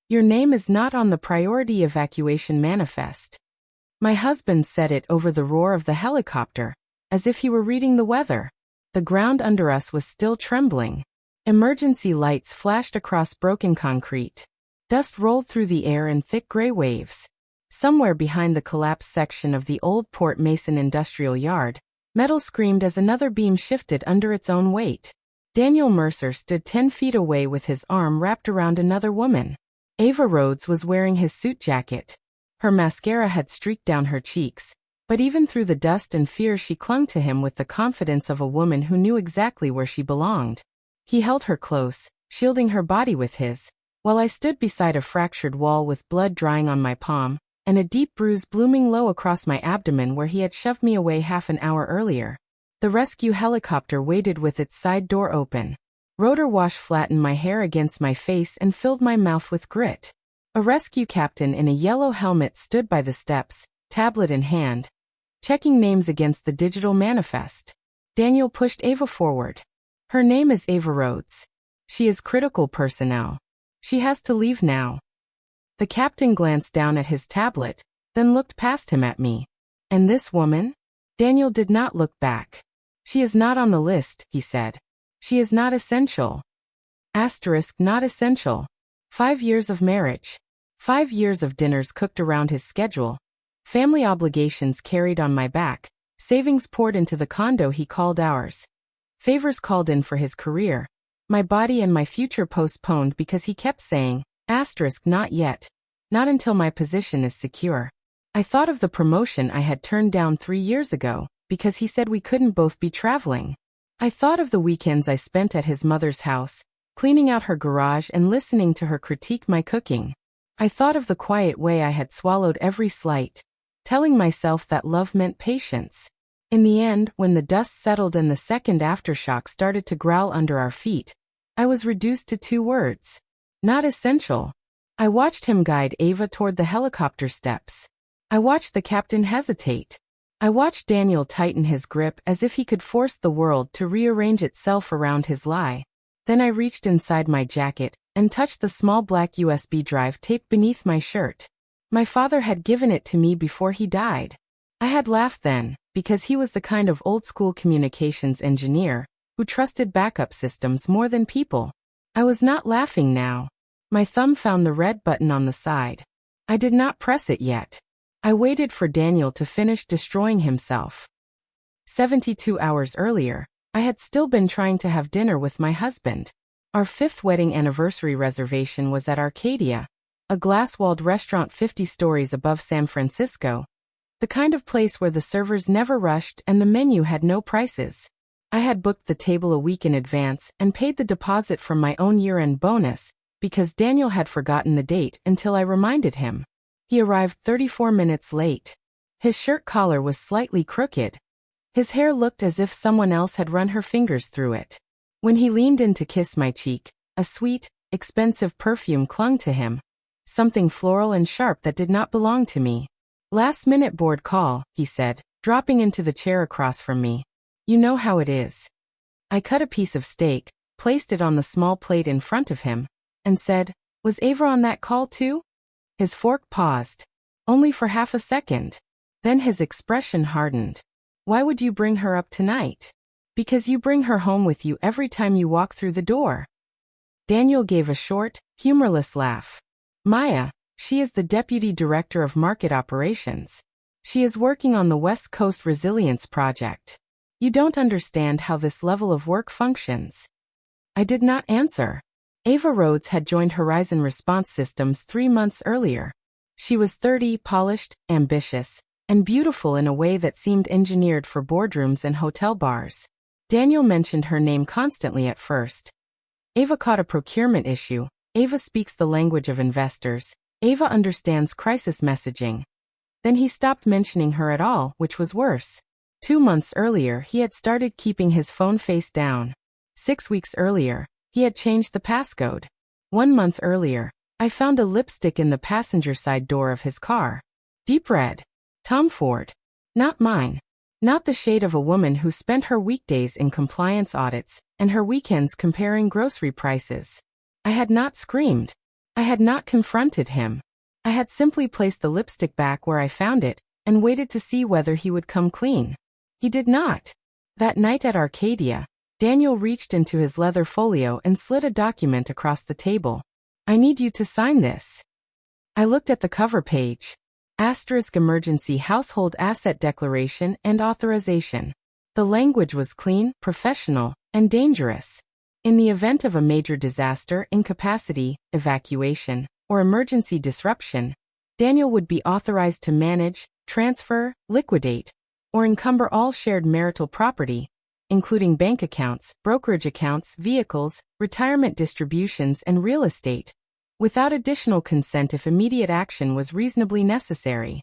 Your name is not on the priority evacuation manifest. My husband said it over the roar of the helicopter, as if he were reading the weather. The ground under us was still trembling. Emergency lights flashed across broken concrete. Dust rolled through the air in thick gray waves. Somewhere behind the collapsed section of the old Port Mason industrial yard, metal screamed as another beam shifted under its own weight. Daniel Mercer stood 10 feet away with his arm wrapped around another woman. Ava Rhodes was wearing his suit jacket. Her mascara had streaked down her cheeks, but even through the dust and fear she clung to him with the confidence of a woman who knew exactly where she belonged. He held her close, shielding her body with his, while I stood beside a fractured wall with blood drying on my palm, and a deep bruise blooming low across my abdomen where he had shoved me away half an hour earlier. The rescue helicopter waited with its side door open. Rotor wash flattened my hair against my face and filled my mouth with grit. A rescue captain in a yellow helmet stood by the steps, tablet in hand, checking names against the digital manifest. Daniel pushed Ava forward. Her name is Ava Rhodes. She is critical personnel. She has to leave now. The captain glanced down at his tablet, then looked past him at me. And this woman? Daniel did not look back. She is not on the list, he said. She is not essential. Asterisk not essential. 5 years of marriage. 5 years of dinners cooked around his schedule. Family obligations carried on my back. Savings poured into the condo he called ours. Favors called in for his career. My body and my future postponed because he kept saying, asterisk not yet. Not until my position is secure. I thought of the promotion I had turned down 3 years ago, because he said we couldn't both be traveling. I thought of the weekends I spent at his mother's house, cleaning out her garage and listening to her critique my cooking. I thought of the quiet way I had swallowed every slight, telling myself that love meant patience. In the end, when the dust settled and the second aftershock started to growl under our feet, I was reduced to 2 words. Not essential. I watched him guide Ava toward the helicopter steps. I watched the captain hesitate. I watched Daniel tighten his grip as if he could force the world to rearrange itself around his lie. Then I reached inside my jacket and touched the small black USB drive taped beneath my shirt. My father had given it to me before he died. I had laughed then, because he was the kind of old-school communications engineer who trusted backup systems more than people. I was not laughing now. My thumb found the red button on the side. I did not press it yet. I waited for Daniel to finish destroying himself. 72 hours earlier, I had still been trying to have dinner with my husband. Our 5th wedding anniversary reservation was at Arcadia, a glass-walled restaurant 50 stories above San Francisco. The kind of place where the servers never rushed and the menu had no prices. I had booked the table a week in advance and paid the deposit from my own year-end bonus, because Daniel had forgotten the date until I reminded him. He arrived 34 minutes late. His shirt collar was slightly crooked. His hair looked as if someone else had run her fingers through it. When he leaned in to kiss my cheek, a sweet, expensive perfume clung to him. Something floral and sharp that did not belong to me. Last-minute board call, he said, dropping into the chair across from me. You know how it is. I cut a piece of steak, placed it on the small plate in front of him, and said, was Ava on that call too? His fork paused. Only for half a second. Then his expression hardened. Why would you bring her up tonight? Because you bring her home with you every time you walk through the door. Daniel gave a short, humorless laugh. Maya, she is the Deputy Director of Market Operations. She is working on the West Coast Resilience Project. You don't understand how this level of work functions. I did not answer. Ava Rhodes had joined Horizon Response Systems 3 months earlier. She was 30, polished, ambitious, and beautiful in a way that seemed engineered for boardrooms and hotel bars. Daniel mentioned her name constantly at first. Ava caught a procurement issue. Ava speaks the language of investors. Ava understands crisis messaging. Then he stopped mentioning her at all, which was worse. 2 months earlier, he had started keeping his phone face down. 6 weeks earlier, he had changed the passcode. 1 month earlier, I found a lipstick in the passenger side door of his car. Deep red. Tom Ford. Not mine. Not the shade of a woman who spent her weekdays in compliance audits and her weekends comparing grocery prices. I had not screamed. I had not confronted him. I had simply placed the lipstick back where I found it and waited to see whether he would come clean. He did not. That night at Arcadia, Daniel reached into his leather folio and slid a document across the table. I need you to sign this. I looked at the cover page. Asterisk Emergency Household Asset Declaration and Authorization. The language was clean, professional, and dangerous. In the event of a major disaster, incapacity, evacuation, or emergency disruption, Daniel would be authorized to manage, transfer, liquidate, or encumber all shared marital property, including bank accounts, brokerage accounts, vehicles, retirement distributions, and real estate, without additional consent if immediate action was reasonably necessary.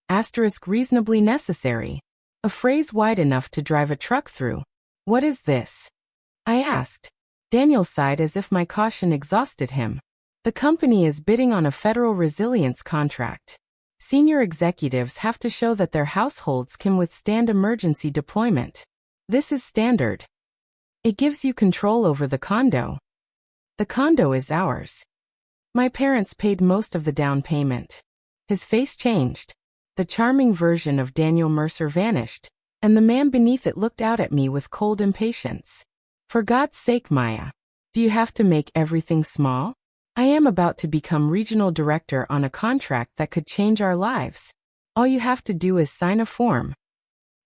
Asterisk reasonably necessary. A phrase wide enough to drive a truck through. What is this? I asked. Daniel sighed as if my caution exhausted him. The company is bidding on a federal resilience contract. Senior executives have to show that their households can withstand emergency deployment. This is standard. It gives you control over the condo. The condo is ours. My parents paid most of the down payment. His face changed. The charming version of Daniel Mercer vanished, and the man beneath it looked out at me with cold impatience. For God's sake, Maya. Do you have to make everything small? I am about to become regional director on a contract that could change our lives. All you have to do is sign a form.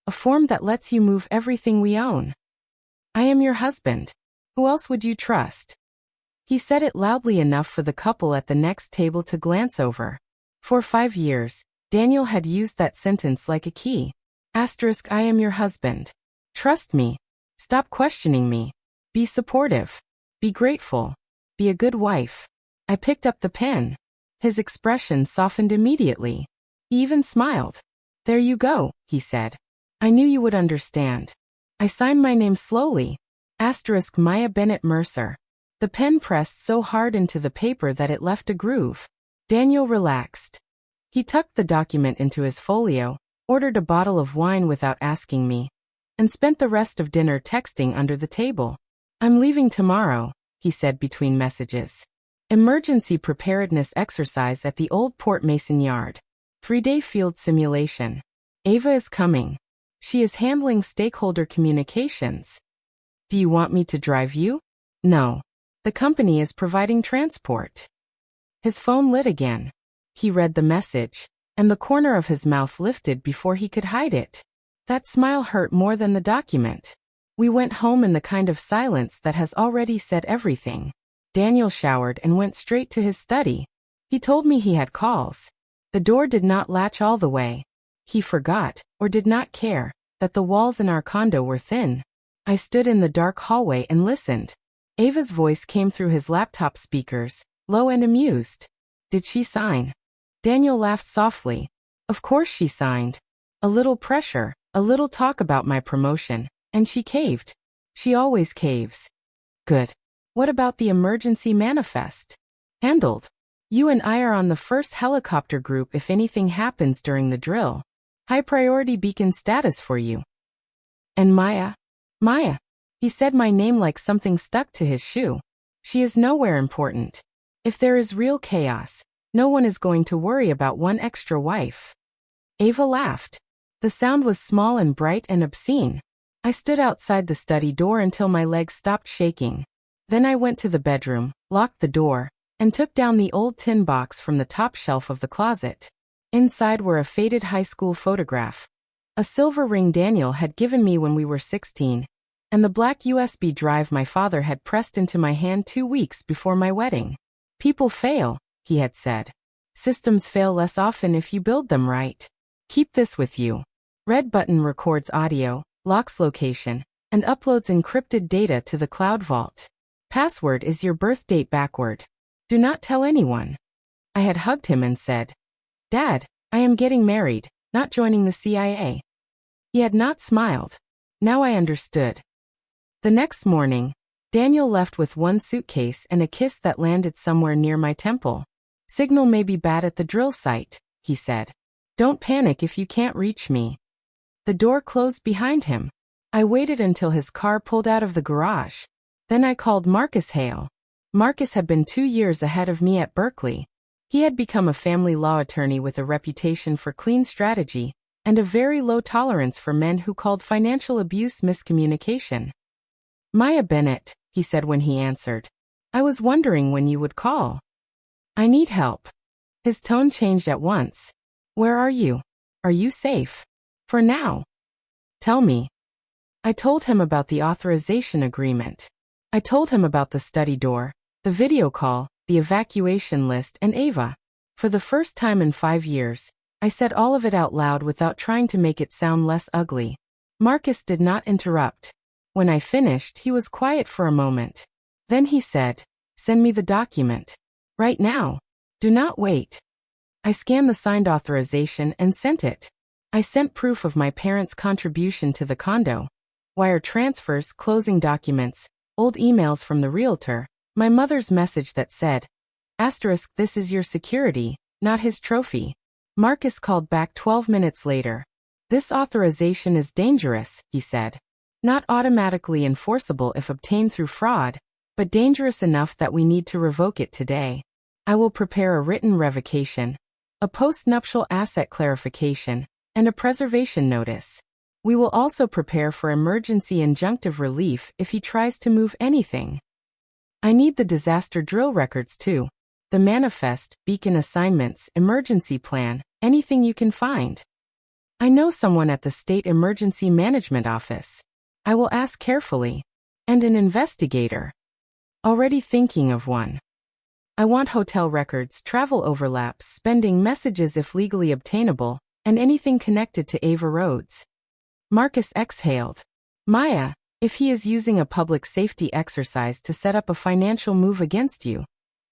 A form that lets you move everything we own. I am your husband. Who else would you trust? He said it loudly enough for the couple at the next table to glance over. For 5 years, Daniel had used that sentence like a key. Asterisk I am your husband. Trust me. Stop questioning me. Be supportive. Be grateful. Be a good wife. I picked up the pen. His expression softened immediately. He even smiled. There you go, he said. I knew you would understand. I signed my name slowly. Asterisk Maya Bennett Mercer. The pen pressed so hard into the paper that it left a groove. Daniel relaxed. He tucked the document into his folio, ordered a bottle of wine without asking me, and spent the rest of dinner texting under the table. I'm leaving tomorrow, he said between messages. Emergency preparedness exercise at the old Port Mason yard. 3-day field simulation. Ava is coming. She is handling stakeholder communications. Do you want me to drive you? No. The company is providing transport. His phone lit again. He read the message, and the corner of his mouth lifted before he could hide it. That smile hurt more than the document. We went home in the kind of silence that has already said everything. Daniel showered and went straight to his study. He told me he had calls. The door did not latch all the way. He forgot, or did not care, that the walls in our condo were thin. I stood in the dark hallway and listened. Ava's voice came through his laptop speakers, low and amused. Did she sign? Daniel laughed softly. Of course she signed. A little pressure, a little talk about my promotion, and she caved. She always caves. Good. What about the emergency manifest? Handled. You and I are on the first helicopter group if anything happens during the drill. High priority beacon status for you. And Maya? Maya. He said my name like something stuck to his shoe. She is nowhere important. If there is real chaos, no one is going to worry about one extra wife. Ava laughed. The sound was small and bright and obscene. I stood outside the study door until my legs stopped shaking. Then I went to the bedroom, locked the door, and took down the old tin box from the top shelf of the closet. Inside were a faded high school photograph, a silver ring Daniel had given me when we were 16, and the black USB drive my father had pressed into my hand 2 weeks before my wedding. People fail, he had said. Systems fail less often if you build them right. Keep this with you. Red button records audio, locks location, and uploads encrypted data to the cloud vault. Password is your birth date backward. Do not tell anyone. I had hugged him and said, Dad, I am getting married, not joining the CIA. He had not smiled. Now I understood. The next morning, Daniel left with one suitcase and a kiss that landed somewhere near my temple. Signal may be bad at the drill site, he said. Don't panic if you can't reach me. The door closed behind him. I waited until his car pulled out of the garage. Then I called Marcus Hale. Marcus had been 2 years ahead of me at Berkeley. He had become a family law attorney with a reputation for clean strategy and a very low tolerance for men who called financial abuse miscommunication. Maya Bennett, he said when he answered. I was wondering when you would call. I need help. His tone changed at once. Where are you? Are you safe? For now. Tell me. I told him about the authorization agreement. I told him about the study door, the video call, the evacuation list, and Ava. For the first time in 5 years, I said all of it out loud without trying to make it sound less ugly. Marcus did not interrupt. When I finished, he was quiet for a moment. Then he said, send me the document. Right now. Do not wait. I scanned the signed authorization and sent it. I sent proof of my parents' contribution to the condo, wire transfers, closing documents, old emails from the realtor, my mother's message that said, *, this is your security, not his trophy. Marcus called back 12 minutes later. This authorization is dangerous, he said. Not automatically enforceable if obtained through fraud, but dangerous enough that we need to revoke it today. I will prepare a written revocation, a post-nuptial asset clarification, and a preservation notice. We will also prepare for emergency injunctive relief if he tries to move anything. I need the disaster drill records too. The manifest, beacon assignments, emergency plan, anything you can find. I know someone at the State Emergency Management Office. I will ask carefully. And an investigator. Already thinking of one. I want hotel records, travel overlaps, spending messages if legally obtainable, and anything connected to Ava Rhodes. Marcus exhaled. Maya, if he is using a public safety exercise to set up a financial move against you,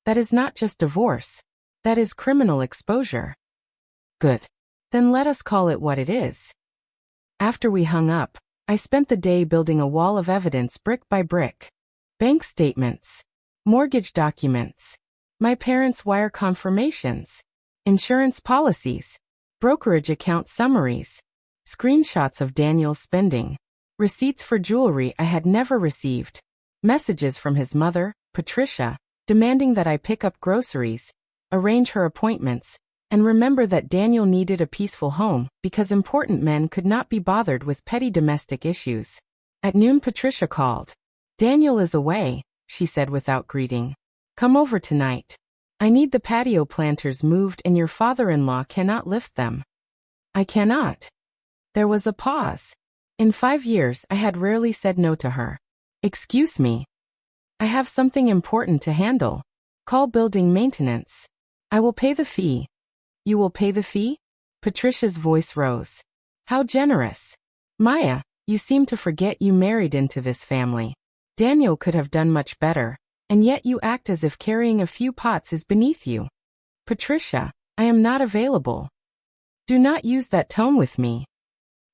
that is not just divorce. That is criminal exposure. Good. Then let us call it what it is. After we hung up, I spent the day building a wall of evidence brick by brick. Bank statements, mortgage documents, my parents' wire confirmations, insurance policies, brokerage account summaries, screenshots of Daniel's spending, receipts for jewelry I had never received, messages from his mother, Patricia, demanding that I pick up groceries, arrange her appointments, and remember that Daniel needed a peaceful home because important men could not be bothered with petty domestic issues. At noon, Patricia called. Daniel is away, she said without greeting. Come over tonight. I need the patio planters moved and your father-in-law cannot lift them. I cannot. There was a pause. In 5 years, I had rarely said no to her. Excuse me. I have something important to handle. Call building maintenance. I will pay the fee. You will pay the fee? Patricia's voice rose. How generous. Maya, you seem to forget you married into this family. Daniel could have done much better, and yet you act as if carrying a few pots is beneath you. Patricia, I am not available. Do not use that tone with me.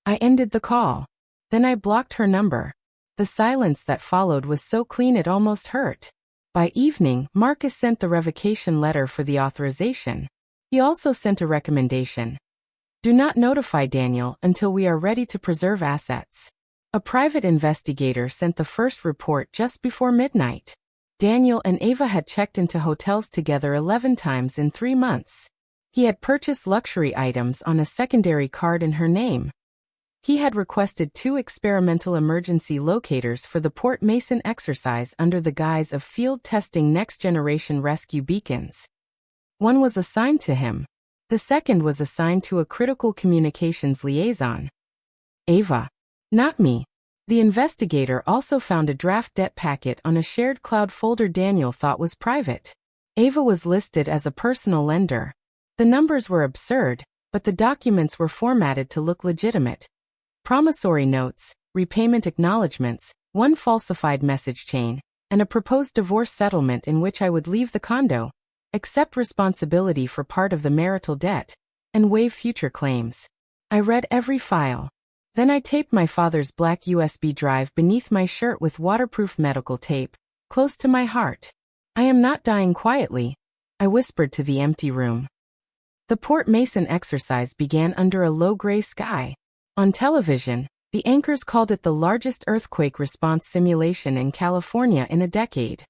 I ended the call. Then I blocked her number. The silence that followed was so clean it almost hurt. By evening, Marcus sent the revocation letter for the authorization. He also sent a recommendation. Do not notify Daniel until we are ready to preserve assets. A private investigator sent the first report just before midnight. Daniel and Ava had checked into hotels together 11 times in 3 months. He had purchased luxury items on a secondary card in her name. He had requested 2 experimental emergency locators for the Port Mason exercise under the guise of field testing next-generation rescue beacons. One was assigned to him. The second was assigned to a critical communications liaison. Ava. Not me. The investigator also found a draft debt packet on a shared cloud folder Daniel thought was private. Ava was listed as a personal lender. The numbers were absurd, but the documents were formatted to look legitimate. Promissory notes, repayment acknowledgments, 1 falsified message chain, and a proposed divorce settlement in which I would leave the condo, accept responsibility for part of the marital debt, and waive future claims. I read every file. Then I taped my father's black USB drive beneath my shirt with waterproof medical tape, close to my heart. I am not dying quietly, I whispered to the empty room. The Port Mason exercise began under a low-gray sky. On television, the anchors called it the largest earthquake response simulation in California in a decade.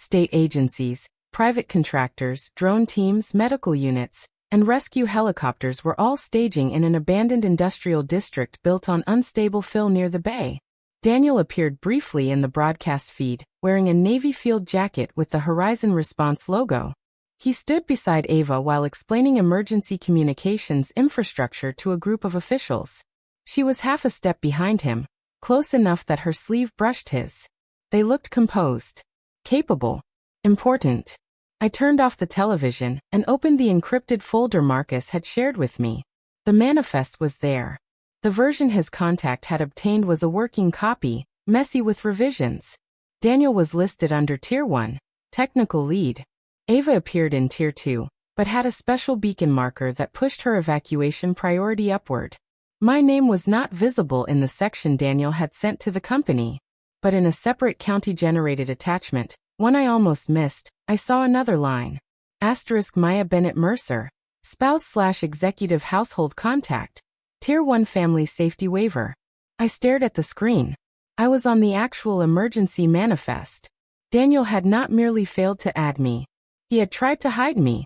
State agencies, private contractors, drone teams, medical units, and rescue helicopters were all staging in an abandoned industrial district built on unstable fill near the bay. Daniel appeared briefly in the broadcast feed, wearing a navy field jacket with the Horizon Response logo. He stood beside Ava while explaining emergency communications infrastructure to a group of officials. She was half a step behind him, close enough that her sleeve brushed his. They looked composed, capable, important. I turned off the television and opened the encrypted folder Marcus had shared with me. The manifest was there. The version his contact had obtained was a working copy, messy with revisions. Daniel was listed under Tier 1, Technical Lead. Ava appeared in Tier 2, but had a special beacon marker that pushed her evacuation priority upward. My name was not visible in the section Daniel had sent to the company, but in a separate county-generated attachment, one I almost missed, I saw another line. * Maya Bennett Mercer, spouse/executive household contact, Tier 1 Family Safety Waiver. I stared at the screen. I was on the actual emergency manifest. Daniel had not merely failed to add me. He had tried to hide me.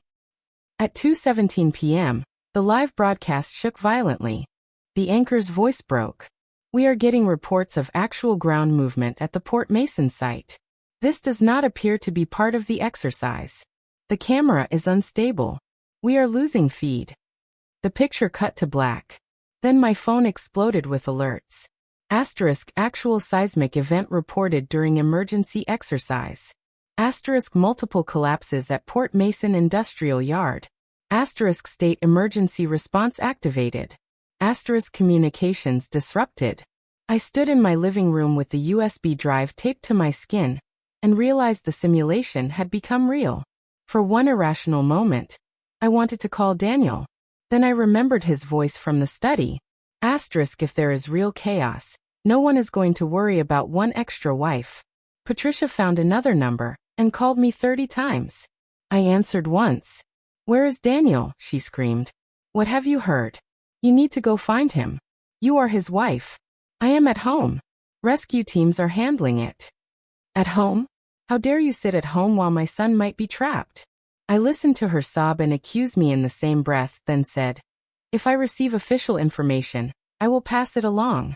At 2:17 p.m., the live broadcast shook violently. The anchor's voice broke. We are getting reports of actual ground movement at the Port Mason site. This does not appear to be part of the exercise. The camera is unstable. We are losing feed. The picture cut to black. Then my phone exploded with alerts. * Actual seismic event reported during emergency exercise. * Multiple collapses at Port Mason Industrial Yard. * State emergency response activated. * Communications disrupted. I stood in my living room with the USB drive taped to my skin and realized the simulation had become real. For one irrational moment, I wanted to call Daniel. Then I remembered his voice from the study. * If there is real chaos, no one is going to worry about one extra wife. Patricia found another number and called me 30 times. I answered once. Where is Daniel? She screamed. What have you heard? You need to go find him. You are his wife. I am at home. Rescue teams are handling it. At home? How dare you sit at home while my son might be trapped? I listened to her sob and accuse me in the same breath, then said, if I receive official information, I will pass it along.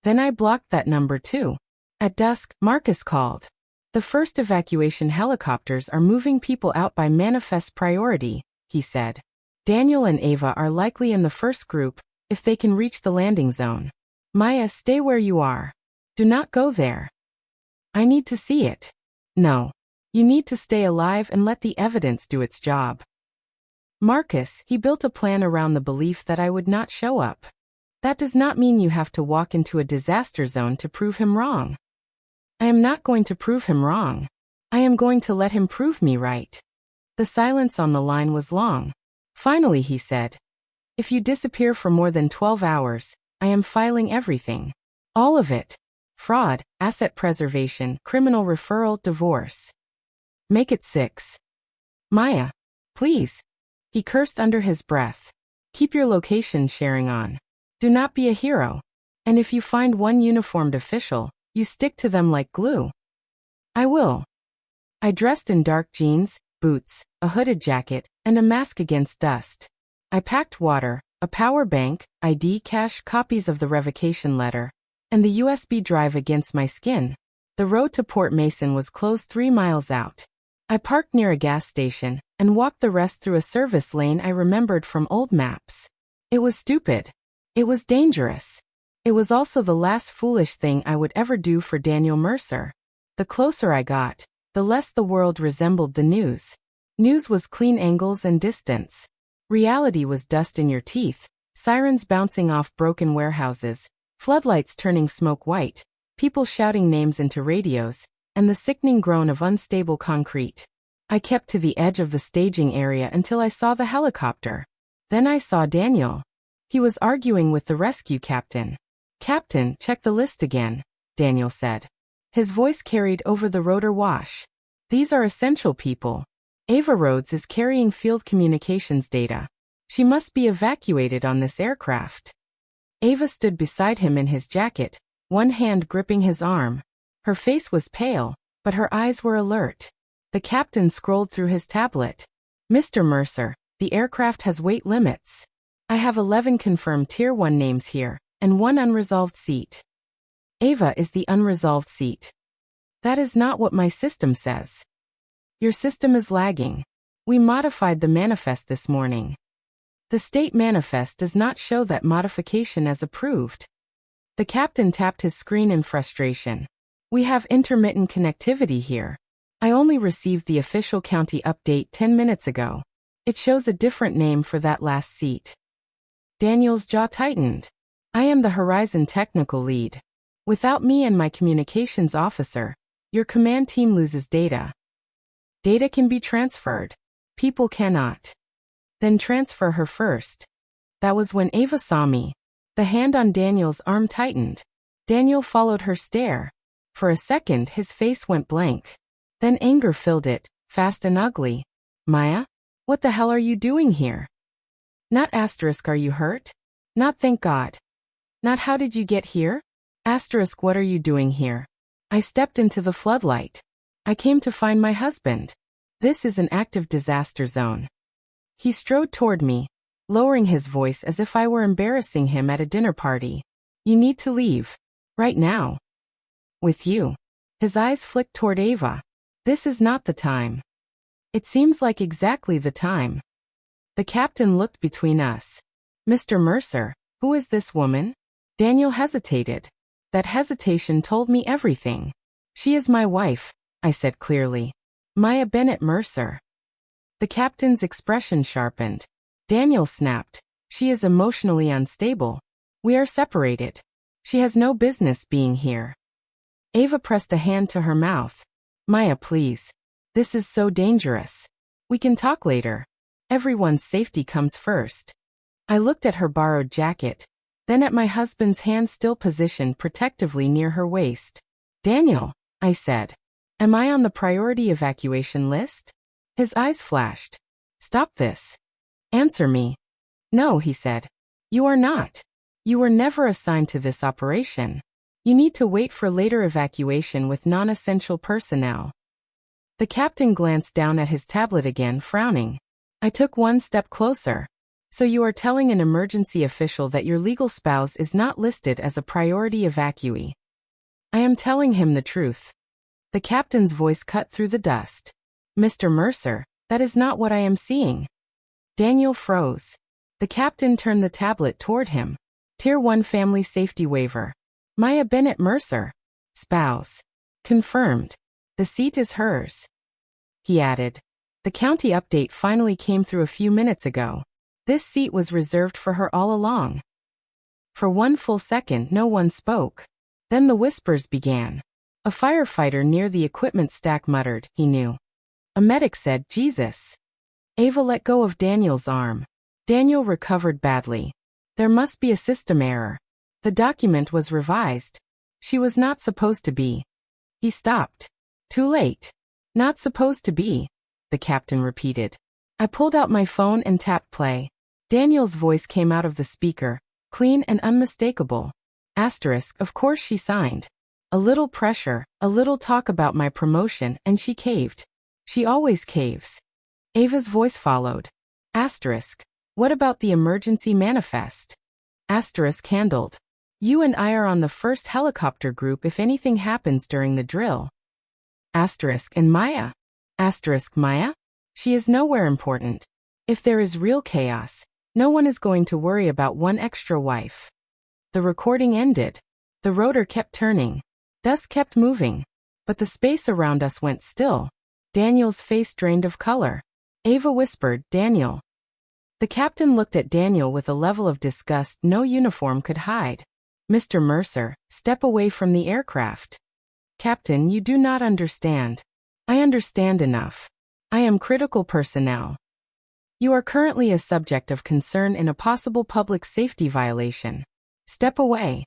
Then I blocked that number too. At dusk, Marcus called. The first evacuation helicopters are moving people out by manifest priority, he said. Daniel and Ava are likely in the first group, if they can reach the landing zone. Maya, stay where you are. Do not go there. I need to see it. No. You need to stay alive and let the evidence do its job. Marcus, he built a plan around the belief that I would not show up. That does not mean you have to walk into a disaster zone to prove him wrong. I am not going to prove him wrong. I am going to let him prove me right. The silence on the line was long. Finally he said, if you disappear for more than 12 hours, I am filing everything. All of it. Fraud, asset preservation, criminal referral, divorce. Make it 6. Maya. Please. He cursed under his breath. Keep your location sharing on. Do not be a hero. And if you find one uniformed official, you stick to them like glue. I will. I dressed in dark jeans, boots, a hooded jacket, and a mask against dust. I packed water, a power bank, ID, cash, copies of the revocation letter, and the USB drive against my skin. The road to Port Mason was closed 3 miles out. I parked near a gas station and walked the rest through a service lane I remembered from old maps. It was stupid. It was dangerous. It was also the last foolish thing I would ever do for Daniel Mercer. The closer I got, the less the world resembled the news. News was clean angles and distance. Reality was dust in your teeth, sirens bouncing off broken warehouses, floodlights turning smoke white, people shouting names into radios, and the sickening groan of unstable concrete. I kept to the edge of the staging area until I saw the helicopter. Then I saw Daniel. He was arguing with the rescue captain. Captain, check the list again, Daniel said. His voice carried over the rotor wash. These are essential people. Ava Rhodes is carrying field communications data. She must be evacuated on this aircraft. Ava stood beside him in his jacket, one hand gripping his arm. Her face was pale, but her eyes were alert. The captain scrolled through his tablet. Mr. Mercer, the aircraft has weight limits. I have 11 confirmed Tier 1 names here, and 1 unresolved seat. Ava is the unresolved seat. That is not what my system says. Your system is lagging. We modified the manifest this morning. The state manifest does not show that modification as approved. The captain tapped his screen in frustration. We have intermittent connectivity here. I only received the official county update 10 minutes ago. It shows a different name for that last seat. Daniel's jaw tightened. I am the Horizon technical lead. Without me and my communications officer, your command team loses data. Data can be transferred. People cannot. Then transfer her first. That was when Ava saw me. The hand on Daniel's arm tightened. Daniel followed her stare. For a second his face went blank. Then anger filled it, fast and ugly. Maya? What the hell are you doing here? Not asterisk, are you hurt? Not thank God. Not how did you get here? Asterisk, what are you doing here? I stepped into the floodlight. I came to find my husband. This is an active disaster zone. He strode toward me, lowering his voice as if I were embarrassing him at a dinner party. You need to leave. Right now. With you. His eyes flicked toward Ava. This is not the time. It seems like exactly the time. The captain looked between us. Mr. Mercer, who is this woman? Daniel hesitated. That hesitation told me everything. She is my wife, I said clearly. Maya Bennett Mercer. The captain's expression sharpened. Daniel snapped. She is emotionally unstable. We are separated. She has no business being here. Ava pressed a hand to her mouth. Maya, please. This is so dangerous. We can talk later. Everyone's safety comes first. I looked at her borrowed jacket, then at my husband's hand still positioned protectively near her waist. Daniel, I said. Am I on the priority evacuation list? His eyes flashed. Stop this. Answer me. No, he said. You are not. You were never assigned to this operation. You need to wait for later evacuation with non-essential personnel. The captain glanced down at his tablet again, frowning. I took one step closer. So you are telling an emergency official that your legal spouse is not listed as a priority evacuee. I am telling him the truth. The captain's voice cut through the dust. Mr. Mercer, that is not what I am seeing. Daniel froze. The captain turned the tablet toward him. Tier 1 family safety waiver. Maya Bennett Mercer. Spouse. Confirmed. The seat is hers. He added. The county update finally came through a few minutes ago. This seat was reserved for her all along. For one full second no one spoke. Then the whispers began. A firefighter near the equipment stack muttered, he knew. A medic said, Jesus. Ava let go of Daniel's arm. Daniel recovered badly. There must be a system error. The document was revised. She was not supposed to be. He stopped. Too late. Not supposed to be, the captain repeated. I pulled out my phone and tapped play. Daniel's voice came out of the speaker, clean and unmistakable. Asterisk, of course she signed. A little pressure, a little talk about my promotion, and she caved. She always caves. Ava's voice followed. Asterisk, what about the emergency manifest? Asterisk handled. You and I are on the first helicopter group if anything happens during the drill. Asterisk, and Maya? Asterisk, Maya? She is nowhere important. If there is real chaos, no one is going to worry about one extra wife. The recording ended. The rotor kept turning. Dust kept moving. But the space around us went still. Daniel's face drained of color. Ava whispered, Daniel. The captain looked at Daniel with a level of disgust no uniform could hide. Mr. Mercer, step away from the aircraft. Captain, you do not understand. I understand enough. I am critical personnel. You are currently a subject of concern in a possible public safety violation. Step away.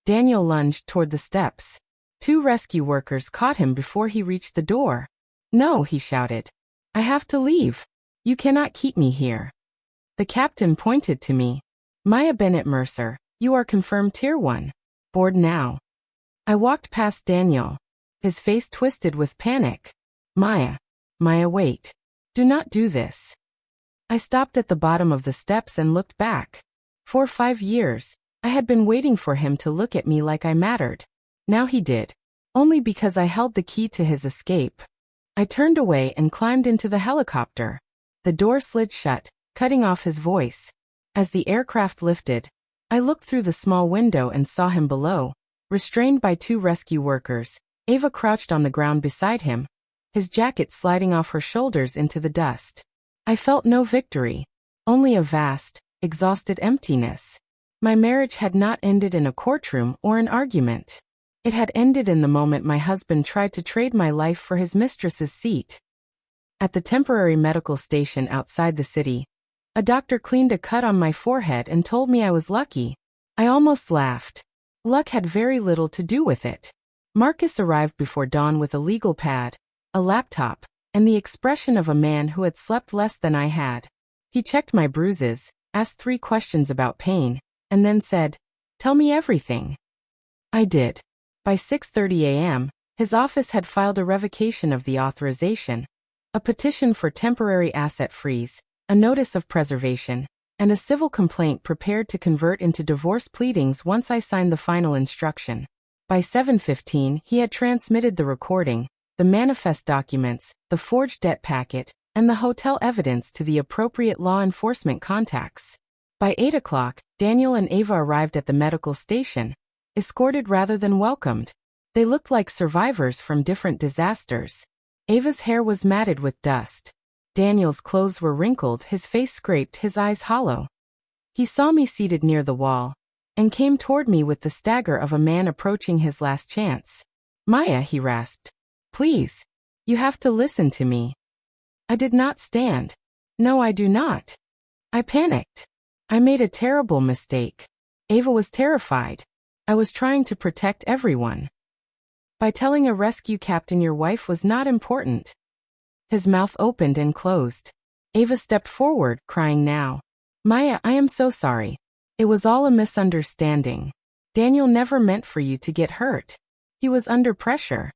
Daniel lunged toward the steps. 2 rescue workers caught him before he reached the door. No, he shouted. I have to leave. You cannot keep me here. The captain pointed to me. Maya Bennett Mercer, you are confirmed Tier 1. Board now. I walked past Daniel. His face twisted with panic. Maya. Maya, wait. Do not do this. I stopped at the bottom of the steps and looked back. For 5 years, I had been waiting for him to look at me like I mattered. Now he did. Only because I held the key to his escape. I turned away and climbed into the helicopter. The door slid shut, cutting off his voice. As the aircraft lifted, I looked through the small window and saw him below, restrained by 2 rescue workers. Ava crouched on the ground beside him, his jacket sliding off her shoulders into the dust. I felt no victory, only a vast, exhausted emptiness. My marriage had not ended in a courtroom or an argument. It had ended in the moment my husband tried to trade my life for his mistress's seat. At the temporary medical station outside the city, a doctor cleaned a cut on my forehead and told me I was lucky. I almost laughed. Luck had very little to do with it. Marcus arrived before dawn with a legal pad, a laptop, and the expression of a man who had slept less than I had. He checked my bruises, asked 3 questions about pain, and then said, "Tell me everything." I did. By 6:30 a.m., his office had filed a revocation of the authorization, a petition for temporary asset freeze, a notice of preservation, and a civil complaint prepared to convert into divorce pleadings once I signed the final instruction. By 7:15, he had transmitted the recording, the manifest documents, the forged debt packet, and the hotel evidence to the appropriate law enforcement contacts. By 8 o'clock, Daniel and Ava arrived at the medical station, escorted rather than welcomed. They looked like survivors from different disasters. Ava's hair was matted with dust. Daniel's clothes were wrinkled, his face scraped, his eyes hollow. He saw me seated near the wall, and came toward me with the stagger of a man approaching his last chance. "Maya," he rasped. "Please. You have to listen to me." I did not stand. No, I do not. I panicked. I made a terrible mistake. Ava was terrified. I was trying to protect everyone. By telling a rescue captain your wife was not important. His mouth opened and closed. Ava stepped forward, crying now. "Maya, I am so sorry. It was all a misunderstanding. Daniel never meant for you to get hurt. He was under pressure."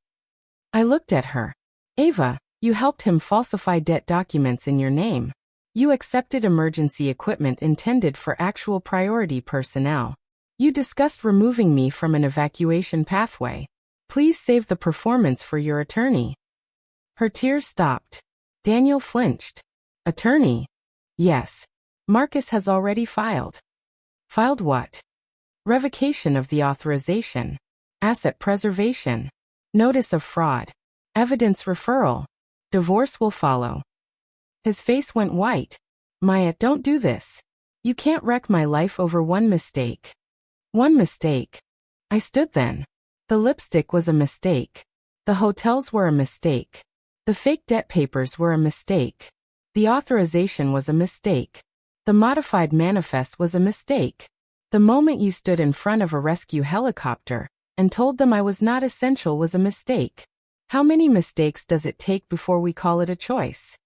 I looked at her. "Ava, you helped him falsify debt documents in your name. You accepted emergency equipment intended for actual priority personnel. You discussed removing me from an evacuation pathway. Please save the performance for your attorney." Her tears stopped. Daniel flinched. "Attorney?" "Yes. Marcus has already filed." "Filed what?" "Revocation of the authorization. Asset preservation. Notice of fraud. Evidence referral. Divorce will follow." His face went white. "Maya, don't do this. You can't wreck my life over one mistake." "One mistake?" I stood then. The lipstick was a mistake. The hotels were a mistake. The fake debt papers were a mistake. The authorization was a mistake. The modified manifest was a mistake. The moment you stood in front of a rescue helicopter and told them I was not essential was a mistake. How many mistakes does it take before we call it a choice?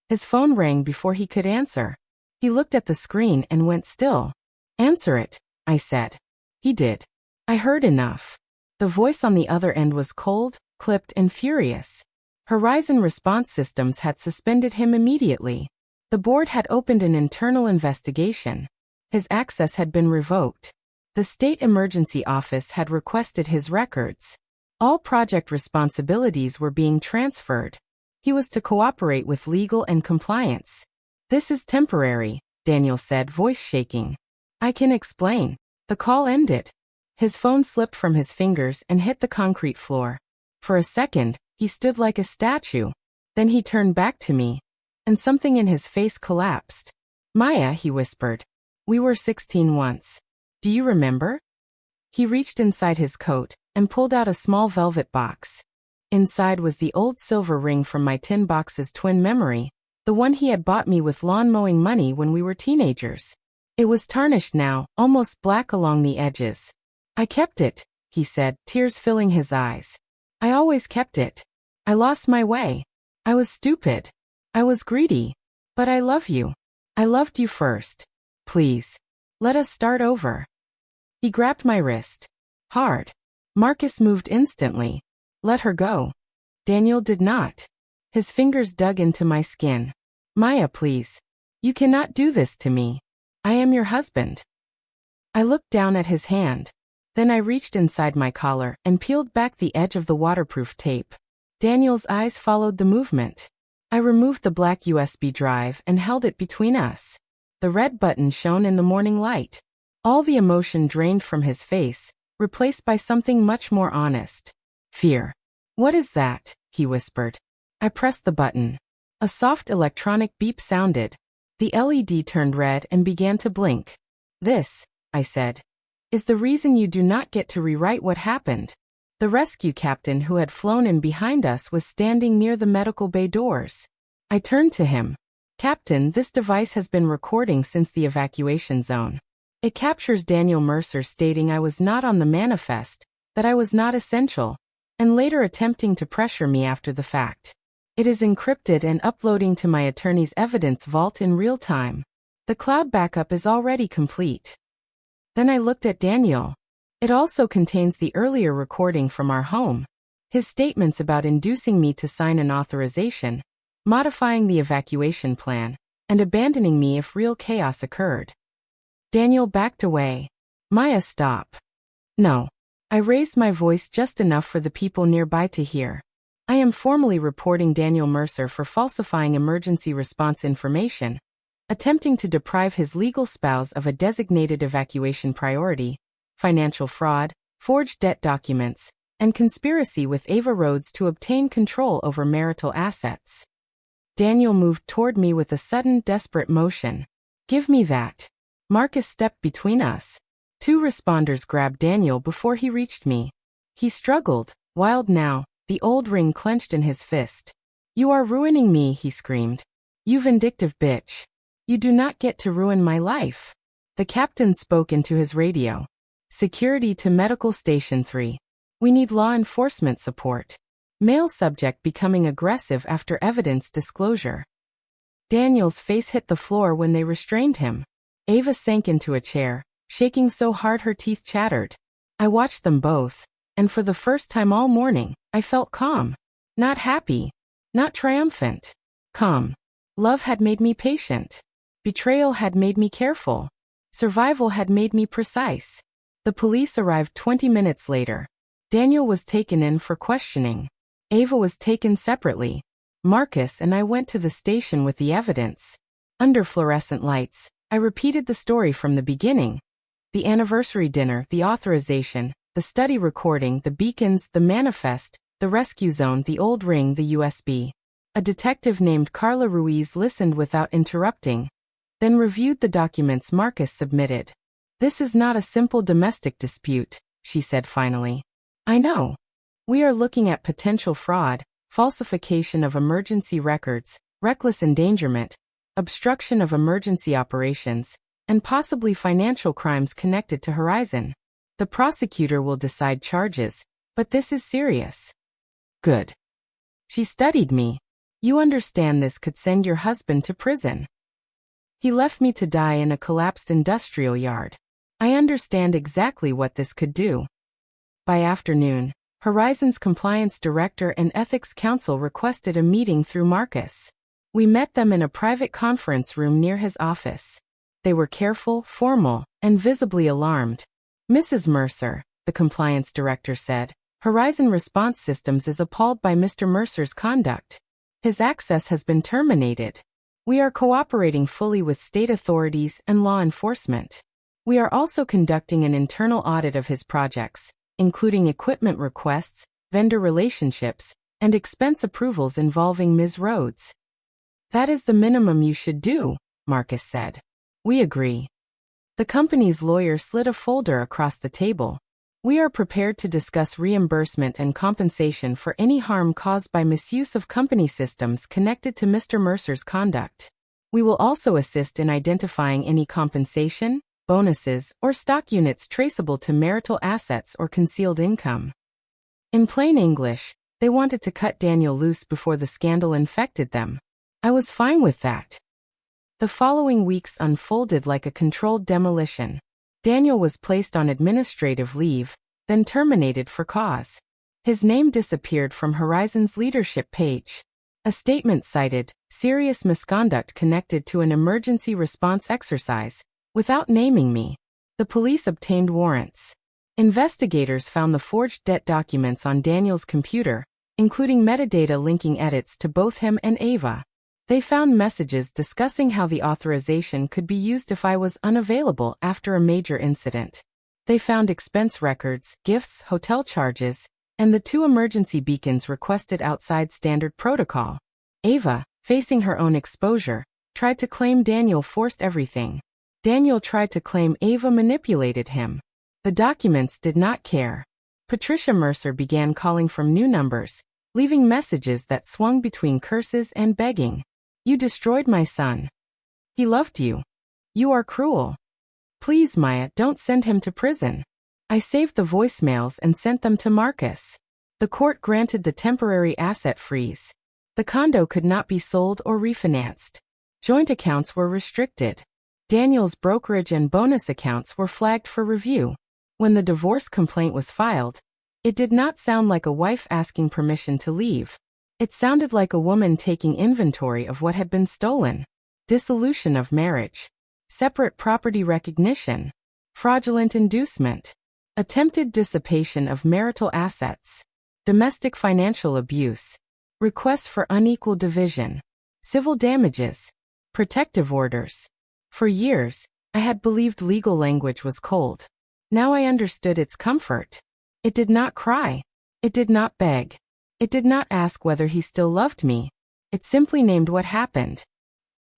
His phone rang before he could answer. He looked at the screen and went still. "Answer it," I said. He did. I heard enough. The voice on the other end was cold, clipped, and furious. Horizon Response Systems had suspended him immediately. The board had opened an internal investigation. His access had been revoked. The State Emergency Office had requested his records. All project responsibilities were being transferred. He was to cooperate with legal and compliance. "This is temporary," Daniel said, voice shaking. "I can explain." The call ended. His phone slipped from his fingers and hit the concrete floor. For a second, he stood like a statue. Then he turned back to me, and something in his face collapsed. "Maya," he whispered. "We were 16 once. Do you remember?" He reached inside his coat and pulled out a small velvet box. Inside was the old silver ring from my tin box's twin memory, the one he had bought me with lawn mowing money when we were teenagers. It was tarnished now, almost black along the edges. "I kept it," he said, tears filling his eyes. "I always kept it. I lost my way. I was stupid. I was greedy. But I love you. I loved you first. Please. Let us start over." He grabbed my wrist. Hard. Marcus moved instantly. "Let her go." Daniel did not. His fingers dug into my skin. Maya, please. You cannot do this to me. I am your husband. I looked down at his hand. Then I reached inside my collar and peeled back the edge of the waterproof tape. Daniel's eyes followed the movement. I removed the black USB drive and held it between us. The red button shone in the morning light. All the emotion drained from his face, replaced by something much more honest. Fear. What is that? He whispered. I pressed the button. A soft electronic beep sounded. The LED turned red and began to blink. This, I said, is the reason you do not get to rewrite what happened. The rescue captain who had flown in behind us was standing near the medical bay doors. I turned to him. Captain, this device has been recording since the evacuation zone. It captures Daniel Mercer stating I was not on the manifest, that I was not essential, and later attempting to pressure me after the fact. It is encrypted and uploading to my attorney's evidence vault in real time. The cloud backup is already complete. Then I looked at Daniel. It also contains the earlier recording from our home. His statements about inducing me to sign an authorization, modifying the evacuation plan, and abandoning me if real chaos occurred. Daniel backed away. Maya, stop. No. I raised my voice just enough for the people nearby to hear. I am formally reporting Daniel Mercer for falsifying emergency response information, attempting to deprive his legal spouse of a designated evacuation priority, financial fraud, forged debt documents, and conspiracy with Ava Rhodes to obtain control over marital assets. Daniel moved toward me with a sudden, desperate motion. Give me that. Marcus stepped between us. Two responders grabbed Daniel before he reached me. He struggled, wild now, the old ring clenched in his fist. You are ruining me, he screamed. You vindictive bitch. You do not get to ruin my life. The captain spoke into his radio. Security to Medical Station 3. We need law enforcement support. Male subject becoming aggressive after evidence disclosure. Daniel's face hit the floor when they restrained him. Ava sank into a chair, shaking so hard her teeth chattered. I watched them both, and for the first time all morning, I felt calm. Not happy. Not triumphant. Calm. Love had made me patient. Betrayal had made me careful. Survival had made me precise. The police arrived 20 minutes later. Daniel was taken in for questioning. Ava was taken separately. Marcus and I went to the station with the evidence. Under fluorescent lights, I repeated the story from the beginning. The anniversary dinner, the authorization, the study recording, the beacons, the manifest, the rescue zone, the old ring, the USB. A detective named Carla Ruiz listened without interrupting, then reviewed the documents Marcus submitted. This is not a simple domestic dispute, she said finally. I know. We are looking at potential fraud, falsification of emergency records, reckless endangerment, obstruction of emergency operations, and possibly financial crimes connected to Horizon. The prosecutor will decide charges, but this is serious. Good. She studied me. You understand this could send your husband to prison. He left me to die in a collapsed industrial yard. I understand exactly what this could do. By afternoon, Horizon's compliance director and ethics counsel requested a meeting through Marcus. We met them in a private conference room near his office. They were careful, formal, and visibly alarmed. Mrs. Mercer, the compliance director said, Horizon Response Systems is appalled by Mr. Mercer's conduct. His access has been terminated. We are cooperating fully with state authorities and law enforcement. We are also conducting an internal audit of his projects, including equipment requests, vendor relationships, and expense approvals involving Ms. Rhodes. That is the minimum you should do, Marcus said. We agree. The company's lawyer slid a folder across the table. We are prepared to discuss reimbursement and compensation for any harm caused by misuse of company systems connected to Mr. Mercer's conduct. We will also assist in identifying any compensation, bonuses, or stock units traceable to marital assets or concealed income. In plain English, they wanted to cut Daniel loose before the scandal infected them. I was fine with that. The following weeks unfolded like a controlled demolition. Daniel was placed on administrative leave, then terminated for cause. His name disappeared from Horizon's leadership page. A statement cited serious misconduct connected to an emergency response exercise, without naming me. The police obtained warrants. Investigators found the forged debt documents on Daniel's computer, including metadata linking edits to both him and Ava. They found messages discussing how the authorization could be used if I was unavailable after a major incident. They found expense records, gifts, hotel charges, and the 2 emergency beacons requested outside standard protocol. Ava, facing her own exposure, tried to claim Daniel forced everything. Daniel tried to claim Ava manipulated him. The documents did not care. Patricia Mercer began calling from new numbers, leaving messages that swung between curses and begging. You destroyed my son. He loved you. You are cruel. Please, Maya, don't send him to prison. I saved the voicemails and sent them to Marcus. The court granted the temporary asset freeze. The condo could not be sold or refinanced. Joint accounts were restricted. Daniel's brokerage and bonus accounts were flagged for review. When the divorce complaint was filed, it did not sound like a wife asking permission to leave. It sounded like a woman taking inventory of what had been stolen. Dissolution of marriage. Separate property recognition. Fraudulent inducement. Attempted dissipation of marital assets. Domestic financial abuse. Request for unequal division. Civil damages. Protective orders. For years, I had believed legal language was cold. Now I understood its comfort. It did not cry. It did not beg. It did not ask whether he still loved me. It simply named what happened.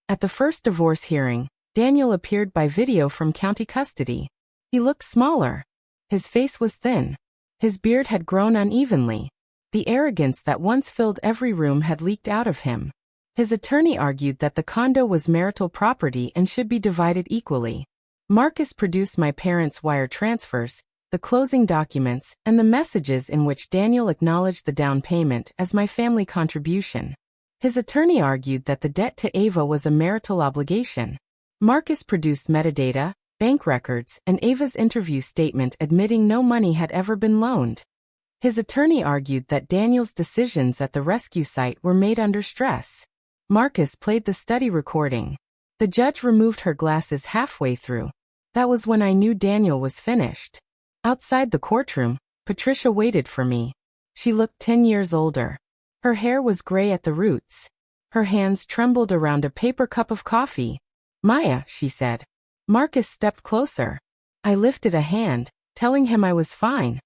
At the first divorce hearing, Daniel appeared by video from county custody. He looked smaller. His face was thin. His beard had grown unevenly. The arrogance that once filled every room had leaked out of him. His attorney argued that the condo was marital property and should be divided equally. Marcus produced my parents' wire transfers, the closing documents, and the messages in which Daniel acknowledged the down payment as my family contribution. His attorney argued that the debt to Ava was a marital obligation. Marcus produced metadata, bank records, and Ava's interview statement admitting no money had ever been loaned. His attorney argued that Daniel's decisions at the rescue site were made under stress. Marcus played the study recording. The judge removed her glasses halfway through. That was when I knew Daniel was finished. Outside the courtroom, Patricia waited for me. She looked 10 years older. Her hair was gray at the roots. Her hands trembled around a paper cup of coffee. Maya, she said. Marcus stepped closer. I lifted a hand, telling him I was fine.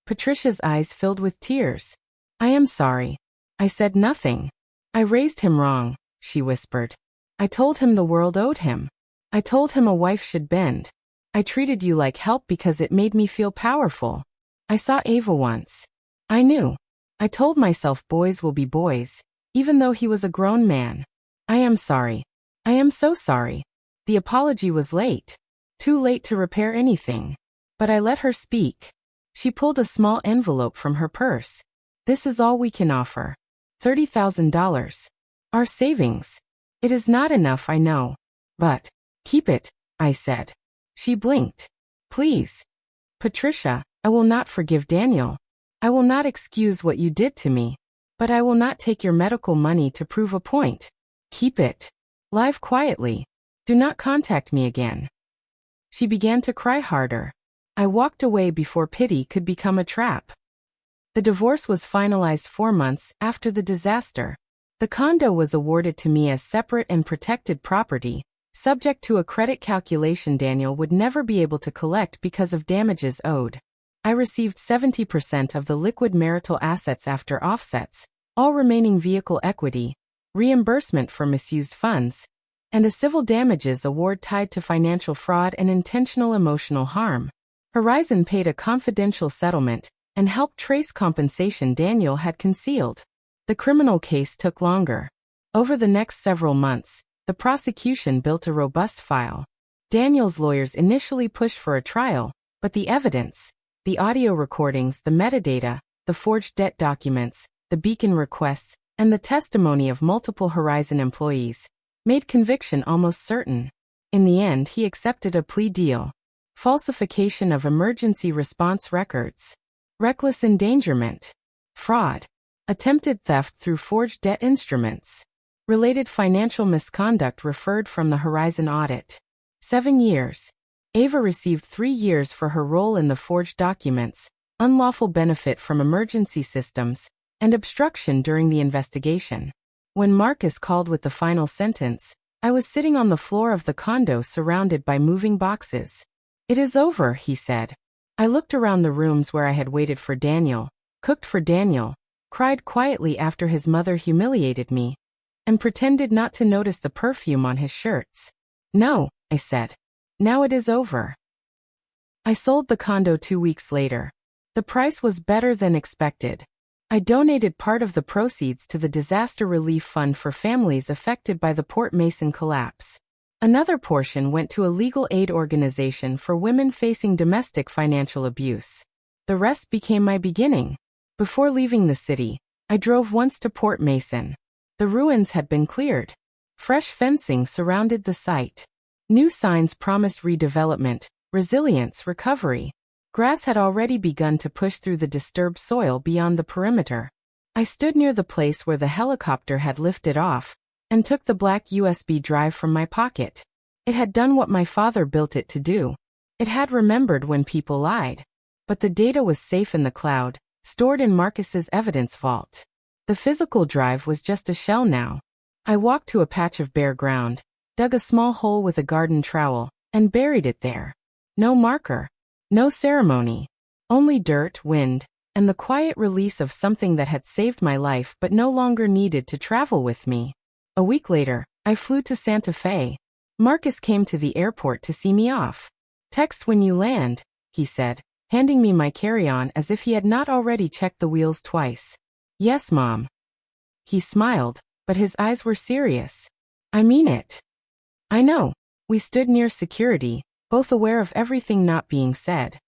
Patricia's eyes filled with tears. I am sorry. I said nothing. I raised him wrong, she whispered. I told him the world owed him. I told him a wife should bend. I treated you like help because it made me feel powerful. I saw Ava once. I knew. I told myself boys will be boys, even though he was a grown man. I am sorry. I am so sorry. The apology was late. Too late to repair anything. But I let her speak. She pulled a small envelope from her purse. This is all we can offer. $30,000. Our savings. It is not enough, I know. But, keep it, I said. She blinked. Please. Patricia, I will not forgive Daniel. I will not excuse what you did to me. But I will not take your medical money to prove a point. Keep it. Live quietly. Do not contact me again. She began to cry harder. I walked away before pity could become a trap. The divorce was finalized 4 months after the disaster. The condo was awarded to me as separate and protected property, subject to a credit calculation Daniel would never be able to collect because of damages owed. I received 70% of the liquid marital assets after offsets, all remaining vehicle equity, reimbursement for misused funds, and a civil damages award tied to financial fraud and intentional emotional harm. Horizon paid a confidential settlement and helped trace compensation Daniel had concealed. The criminal case took longer. Over the next several months, the prosecution built a robust file. Daniel's lawyers initially pushed for a trial, but the evidence, the audio recordings, the metadata, the forged debt documents, the beacon requests, and the testimony of multiple Horizon employees, made conviction almost certain. In the end, he accepted a plea deal. Falsification of emergency response records. Reckless endangerment. Fraud. Attempted theft through forged debt instruments. Related financial misconduct referred from the Horizon audit. 7 years. Ava received 3 years for her role in the forged documents, unlawful benefit from emergency systems, and obstruction during the investigation. When Marcus called with the final sentence, I was sitting on the floor of the condo surrounded by moving boxes. "It is over," he said. I looked around the rooms where I had waited for Daniel, cooked for Daniel, cried quietly after his mother humiliated me, and pretended not to notice the perfume on his shirts. "No," I said. "Now it is over." I sold the condo 2 weeks later. The price was better than expected. I donated part of the proceeds to the Disaster Relief Fund for families affected by the Port Mason collapse. Another portion went to a legal aid organization for women facing domestic financial abuse. The rest became my beginning. Before leaving the city, I drove once to Port Mason. The ruins had been cleared. Fresh fencing surrounded the site. New signs promised redevelopment, resilience, recovery. Grass had already begun to push through the disturbed soil beyond the perimeter. I stood near the place where the helicopter had lifted off, and took the black USB drive from my pocket. It had done what my father built it to do. It had remembered when people lied. But the data was safe in the cloud, stored in Marcus's evidence vault. The physical drive was just a shell now. I walked to a patch of bare ground, dug a small hole with a garden trowel, and buried it there. No marker. No ceremony. Only dirt, wind, and the quiet release of something that had saved my life but no longer needed to travel with me. A week later, I flew to Santa Fe. Marcus came to the airport to see me off. "Text when you land," he said, handing me my carry-on as if he had not already checked the wheels twice. "Yes, Mom." He smiled, but his eyes were serious. "I mean it." "I know." We stood near security, both aware of everything not being said.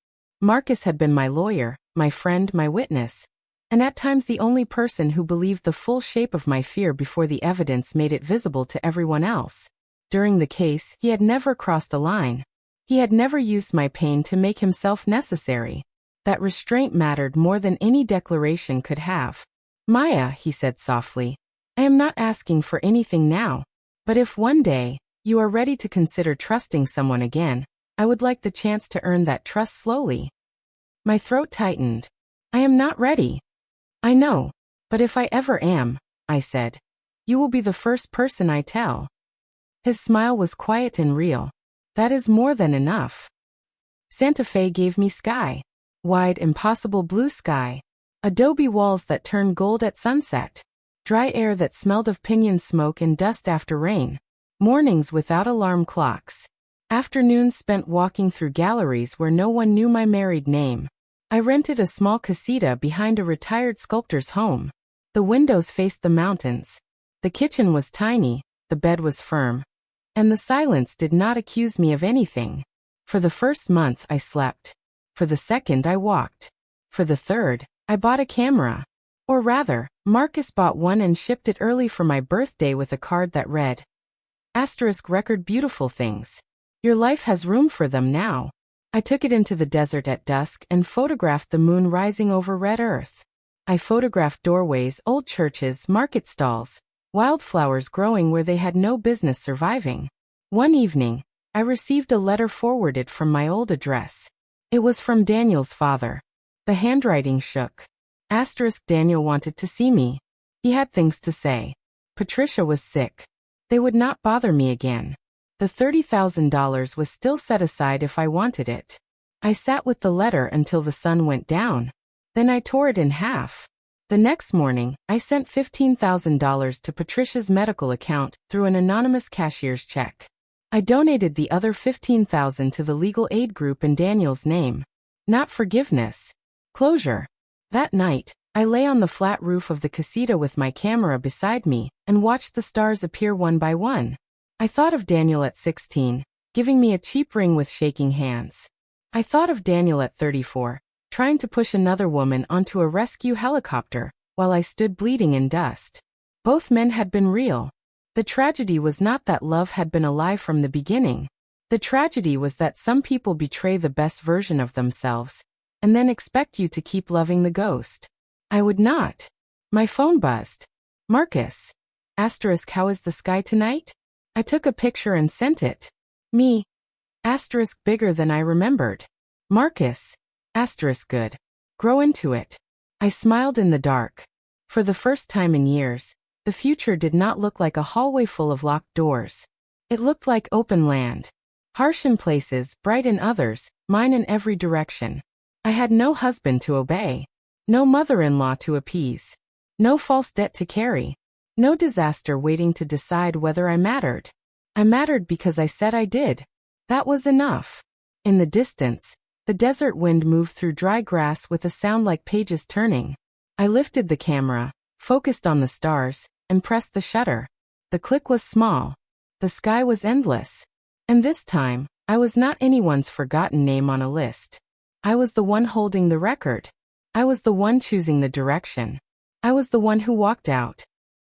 Marcus had been my lawyer, my friend, my witness, and at times the only person who believed the full shape of my fear before the evidence made it visible to everyone else. During the case, he had never crossed a line. He had never used my pain to make himself necessary. That restraint mattered more than any declaration could have. "Maya," he said softly, "I am not asking for anything now, but if one day you are ready to consider trusting someone again, I would like the chance to earn that trust slowly." My throat tightened. "I am not ready." "I know, but if I ever am," I said, "you will be the first person I tell." His smile was quiet and real. "That is more than enough." Santa Fe gave me sky. Wide, impossible blue sky. Adobe walls that turned gold at sunset. Dry air that smelled of pinyon smoke and dust after rain. Mornings without alarm clocks. Afternoons spent walking through galleries where no one knew my married name. I rented a small casita behind a retired sculptor's home. The windows faced the mountains. The kitchen was tiny, the bed was firm. And the silence did not accuse me of anything. For the first month I slept. For the second I walked. For the third, I bought a camera. Or rather, Marcus bought one and shipped it early for my birthday with a card that read, *record beautiful things. Your life has room for them now. I took it into the desert at dusk and photographed the moon rising over red earth. I photographed doorways, old churches, market stalls, wildflowers growing where they had no business surviving. One evening, I received a letter forwarded from my old address. It was from Daniel's father. The handwriting shook. Daniel wanted to see me. He had things to say. Patricia was sick. They would not bother me again. The $30,000 was still set aside if I wanted it. I sat with the letter until the sun went down. Then I tore it in half. The next morning, I sent $15,000 to Patricia's medical account through an anonymous cashier's check. I donated the other $15,000 to the legal aid group in Daniel's name. Not forgiveness. Closure. That night, I lay on the flat roof of the casita with my camera beside me and watched the stars appear one by one. I thought of Daniel at 16, giving me a cheap ring with shaking hands. I thought of Daniel at 34, trying to push another woman onto a rescue helicopter while I stood bleeding in dust. Both men had been real. The tragedy was not that love had been a lie from the beginning. The tragedy was that some people betray the best version of themselves and then expect you to keep loving the ghost. I would not. My phone buzzed. Marcus. Asterisk, how is the sky tonight? I took a picture and sent it. Me. Asterisk, bigger than I remembered. Marcus. Asterisk, good. Grow into it. I smiled in the dark. For the first time in years, the future did not look like a hallway full of locked doors. It looked like open land. Harsh in places, bright in others, mine in every direction. I had no husband to obey. No mother-in-law to appease. No false debt to carry. No disaster waiting to decide whether I mattered. I mattered because I said I did. That was enough. In the distance, the desert wind moved through dry grass with a sound like pages turning. I lifted the camera, focused on the stars, and pressed the shutter. The click was small. The sky was endless. And this time, I was not anyone's forgotten name on a list. I was the one holding the record. I was the one choosing the direction. I was the one who walked out,